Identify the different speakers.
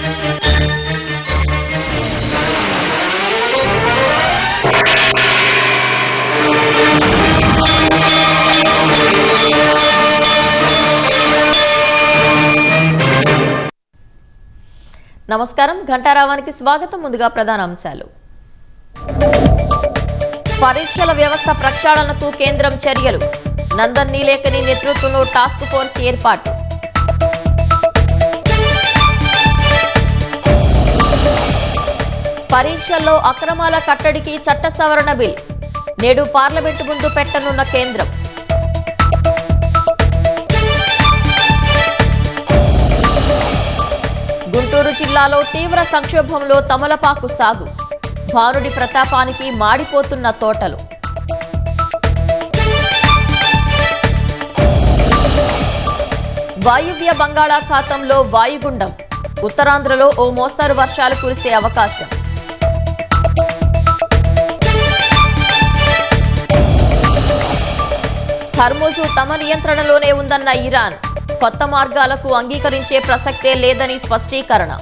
Speaker 1: నమస్కారం, ఘంటారావానికి స్వాగతం. ముందుగా ప్రధాన అంశాలు. పరీక్షల వ్యవస్థ ప్రక్షాళనకు కేంద్రం చర్యలు. నందన్ నీలేకని నేతృత్వంలో టాస్క్ ఫోర్స్ ఏర్పాటు. పరీక్షల్లో అక్రమాల కట్టడికి చట్ట సవరణ బిల్ నేడు పార్లమెంటు ముందు పెట్టనున్న కేంద్రం. గుంటూరు జిల్లాలో తీవ్ర సంక్షోభంలో తమలపాకు సాగు. భానుడి ప్రతాపానికి మాడిపోతున్న తోటలు. వాయువ్య బంగాళాఖాతంలో వాయుగుండం. ఉత్తరాంధ్రలో ఓ మోస్తరు వర్షాలు కురిసే అవకాశం. హర్ముజు తమ నియంత్రణలోనే ఉందన్న ఇరాన్. కొత్త మార్గాలకు అంగీకరించే ప్రసక్తే లేదని స్పష్టీకరణ.